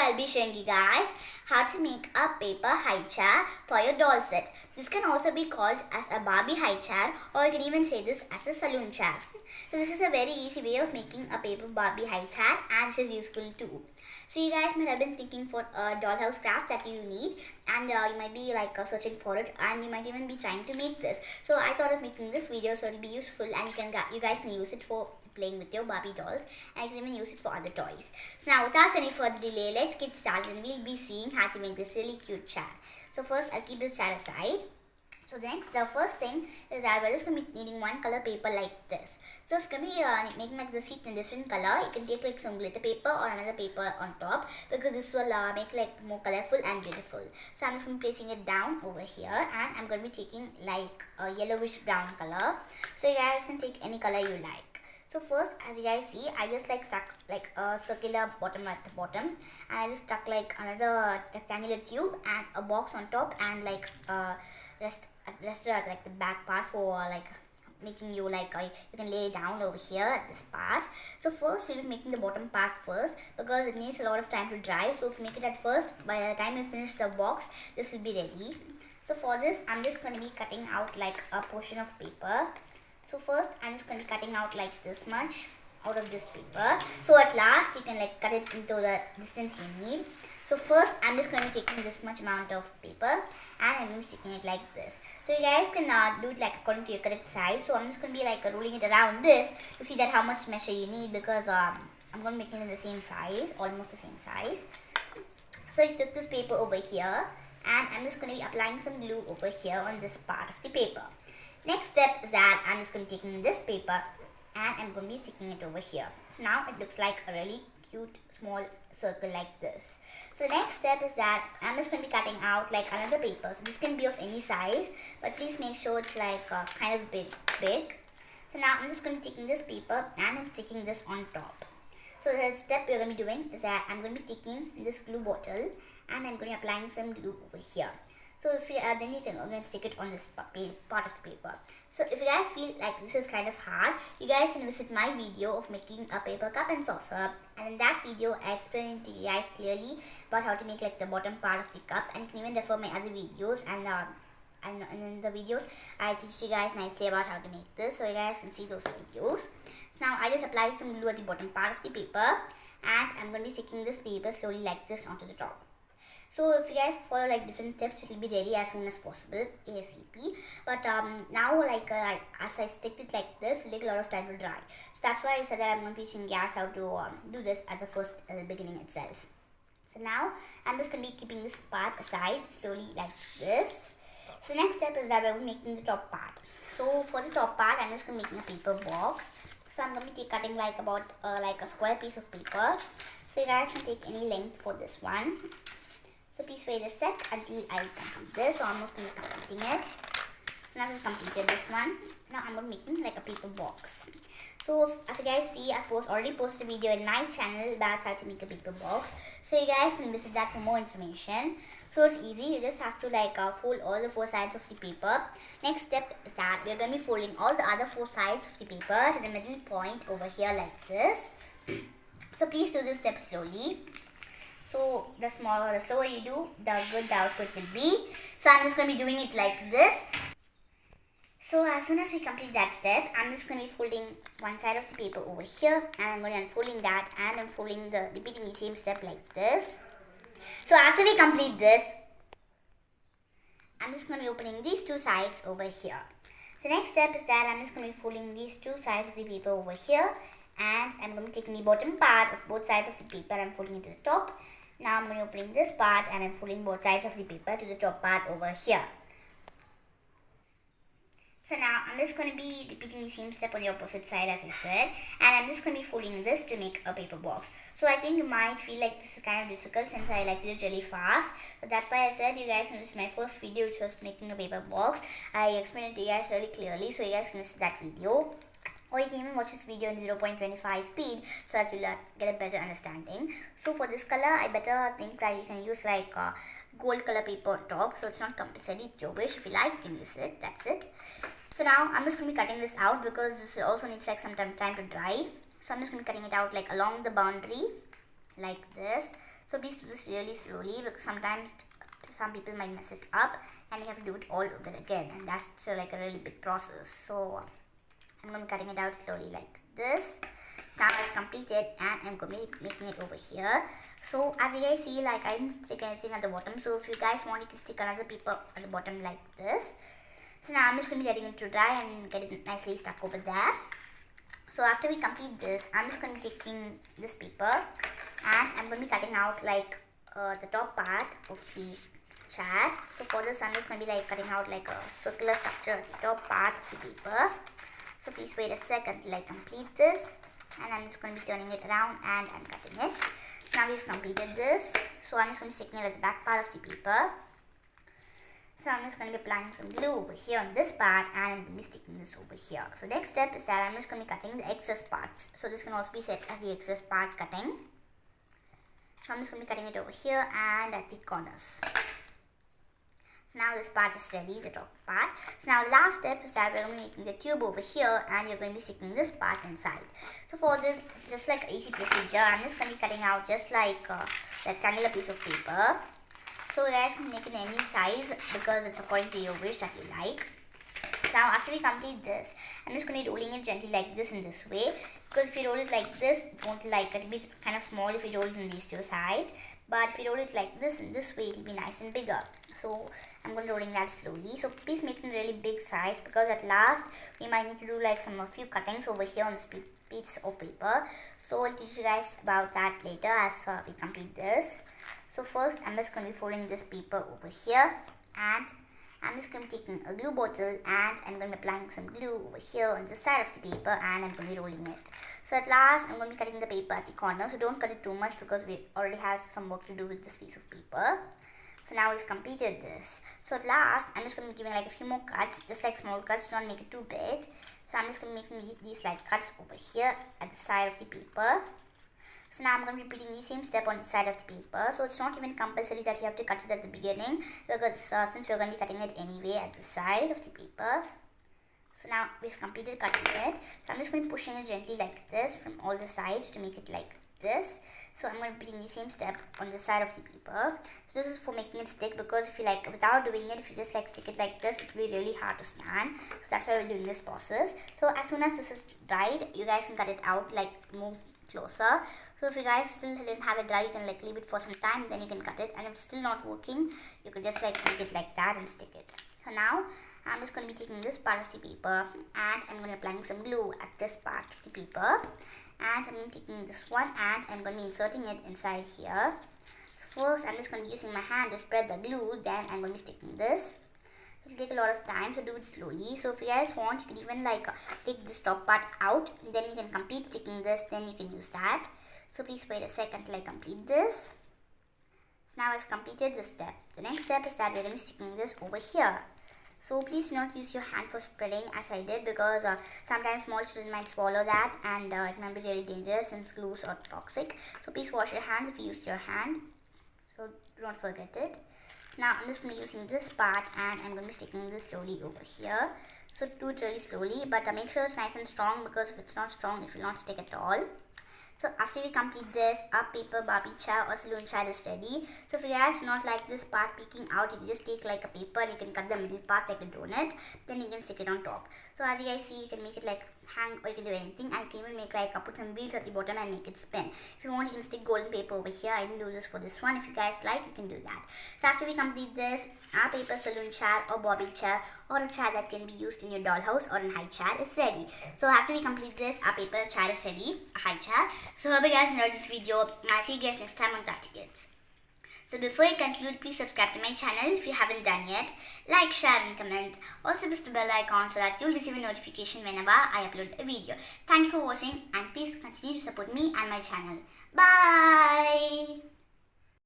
I'll be showing you guys how to make a paper high chair for your doll set. This can also be called as a Barbie high chair, or you can even say this as a saloon chair. So this is a very easy way of making a paper Barbie high chair, and it is useful too. So you guys might have been thinking for a dollhouse craft that you need, and you might be searching for it, and you might even be trying to make this. So I thought of making this video so it will be useful, and you guys can use it for playing with your Barbie dolls, and you can even use it for other toys. So now without any further delay, let's get started, and we'll be seeing how to make this really cute chair. So first I'll keep this chair aside. So next, the first thing is that we're just going to be needing one color paper like this. So if you're going to be making like the seat in a different color, you can take like some glitter paper or another paper on top, because this will make like more colorful and beautiful. So I'm just going to be placing it down over here, and I'm going to be taking like a yellowish brown color. So you guys can take any color you like. So first, as you guys see, I just stuck like a circular bottom at the bottom, and I just stuck like another rectangular tube and a box on top, and like rested as like the back part for making you you can lay it down over here at this part. So first we'll be making the bottom part first, because it needs a lot of time to dry. So if you make it at first, by the time you finish the box, this will be ready. So for this, I'm just going to be cutting out like a portion of paper. So first I'm just going to be cutting out like this much out of this paper. So at last you can cut it into the distance you need. So first I'm just going to be taking this much amount of paper, and I'm going to be sticking it like this. So you guys can do it according to your correct size. So I'm just going to be rolling it around this to see that how much measure you need, because I'm going to make it in the same size, almost the same size. So I took this paper over here, and I'm just going to be applying some glue over here on this part of the paper. Next step is that I'm just going to be taking this paper, and I'm going to be sticking it over here. So now it looks like a really cute small circle like this. So the next step is that I'm just going to be cutting out like another paper. So this can be of any size, but please make sure it's kind of big. So now I'm just going to be taking this paper, and I'm sticking this on top. So the step we're going to be doing is that I'm going to be taking this glue bottle, and I'm going to be applying some glue over here. So if you then you can again stick it on this part of the paper. So if you guys feel like this is kind of hard, you guys can visit my video of making a paper cup and saucer, and in that video I explained to you guys clearly about how to make the bottom part of the cup, and you can even refer my other videos, and in the videos I teach you guys nicely about how to make this, so you guys can see those videos. So now I just apply some glue at the bottom part of the paper, and I'm going to be sticking this paper slowly like this onto the top. So if you guys follow different steps, it will be ready as soon as possible, ASAP. But now as I stick it like this, it will take a lot of time to dry. So that's why I said that I'm going to be teaching you guys how to do this at the beginning itself. So now I'm just going to be keeping this part aside slowly like this. So next step is that we're making the top part. So for the top part, I'm just going to be making a paper box. So I'm going to be cutting about a square piece of paper. So you guys can take any length for this one. So please wait a sec until I complete this. So I'm almost going to be completing it. So now I've just completed this one. Now I'm going to be making a paper box. So as you guys see, I've already posted a video in my channel about how to make a paper box. So you guys can visit that for more information. So it's easy. You just have to fold all the 4 sides of the paper. Next step is that we're going to be folding all the other 4 sides of the paper to the middle point over here like this. So please do this step slowly. So the slower you do, the good the output will be. So I'm just going to be doing it like this. So as soon as we complete that step, I'm just going to be folding one side of the paper over here, and I'm going to be unfolding that, and I'm repeating the same step like this. So after we complete this, I'm just going to be opening these 2 sides over here. So next step is that I'm just going to be folding these 2 sides of the paper over here, and I'm going to be taking the bottom part of both sides of the paper and folding it to the top. Now I'm going to be opening this part, and I'm folding both sides of the paper to the top part over here. So now I'm just going to be repeating the same step on the opposite side as I said, and I'm just going to be folding this to make a paper box. So I think you might feel like this is kind of difficult since I did it really fast, but that's why I said you guys, this is my first video which was making a paper box. I explained it to you guys really clearly, so you guys can visit that video. Or you can even watch this video in 0.25 speed, so that you'll get a better understanding. So for this color, I better think that you can use gold color paper on top. So it's not compulsory, it's your wish. If you like, you can use it. That's it. So now I'm just going to be cutting this out, because this also needs some time to dry. So I'm just going to be cutting it out along the boundary like this. So please do this really slowly, because sometimes some people might mess it up and you have to do it all over again, and that's like a really big process. So I'm going to be cutting it out slowly like this. Now I've completed, and I'm going to be making it over here. So as you guys see, like I didn't stick anything at the bottom. So if you guys want, you can stick another paper at the bottom like this. So now I'm just going to be letting it to dry and get it nicely stuck over there. So after we complete this, I'm just going to be taking this paper and I'm going to be cutting out like the top part of the chair. So for this, I'm just going to be like cutting out like a circular structure at the top part of the paper. So please wait a second till I complete this, and I'm just going to be turning it around and I'm cutting it. Now we've completed this, so I'm just going to be sticking it at the back part of the paper. So I'm just going to be applying some glue over here on this part, and I'm going to be sticking this over here. So next step is that I'm just going to be cutting the excess parts. So this can also be set as the excess part cutting. So I'm just going to be cutting it over here and at the corners. So now this part is ready, the top part. So now the last step is that we're going to be making the tube over here, and you're going to be sticking this part inside. So for this, it's just like an easy procedure. I'm just going to be cutting out just like a rectangular piece of paper. So you guys can make it any size because it's according to your wish that you like. So now after we complete this, I'm just going to be rolling it gently like this in this way. Because if you roll it like this, it won't like, it'll be kind of small if you roll it in these two sides. But if you roll it like this in this way, it'll be nice and bigger. So I'm going to be rolling that slowly. So please make it a really big size, because at last we might need to do like a few cuttings over here on this piece of paper. So I'll teach you guys about that later as we complete this. So first, I'm just going to be folding this paper over here, and I'm just going to be taking a glue bottle and I'm going to be applying some glue over here on the side of the paper, and I'm going to be rolling it. So at last, I'm going to be cutting the paper at the corner. So don't cut it too much because we already have some work to do with this piece of paper. So now we've completed this. So at last, I'm just going to be giving like a few more cuts, just like small cuts, don't make it too big. So I'm just going to be making these like cuts over here at the side of the paper. So now I'm going to be repeating the same step on the side of the paper. So it's not even compulsory that you have to cut it at the beginning, because since we're going to be cutting it anyway at the side of the paper. So now we've completed cutting it. So I'm just going to be pushing it gently like this from all the sides to make it like this. So I'm going to be repeating the same step on the side of the paper. So this is for making it stick, because if you like, without doing it, if you just like stick it like this, it will be really hard to stand. So that's why we're doing this process. So as soon as this is dried, you guys can cut it out, like move closer. So if you guys still didn't have it dry, you can like leave it for some time, then you can cut it. And if it's still not working, you could just like make it like that and stick it. So now I'm just going to be taking this part of the paper, and I'm going to be applying some glue at this part of the paper. And I'm going to be taking this one, and I'm going to be inserting it inside here. So first, I'm just going to be using my hand to spread the glue, then I'm going to be sticking this. It will take a lot of time, so do it slowly. So if you guys want, you can even like take this top part out, then you can complete sticking this, then you can use that. So please wait a second till I complete this. So now I've completed this step. The next step is that we're going to be sticking this over here. So please do not use your hand for spreading as I did, because sometimes small children might swallow that, and it might be really dangerous since glues are toxic. So please wash your hands if you used your hand. So don't forget it. So now I'm just going to be using this part, and I'm going to be sticking this slowly over here. So do it really slowly, but make sure it's nice and strong, because if it's not strong, it will not stick at all. So after we complete this, our paper Barbie chair or saloon chair is ready. So if you guys do not like this part peeking out, you can just take like a paper and you can cut the middle part like a donut. Then you can stick it on top. So as you guys see, you can make it like hang, or you can do anything. And you can even make like put some wheels at the bottom and make it spin. If you want, you can stick golden paper over here. I didn't do this for this one. If you guys like, you can do that. So after we complete this, our paper saloon chair or Barbie chair, or a chair that can be used in your dollhouse or in high chair is ready. So after we complete this, our paper chair is ready, a high chair. So hope you guys enjoyed this video, and I'll see you guys next time on Crafty Kids. So before I conclude, please subscribe to my channel if you haven't done yet. Like, share and comment. Also press the bell icon so that you'll receive a notification whenever I upload a video. Thank you for watching, and please continue to support me and my channel. Bye!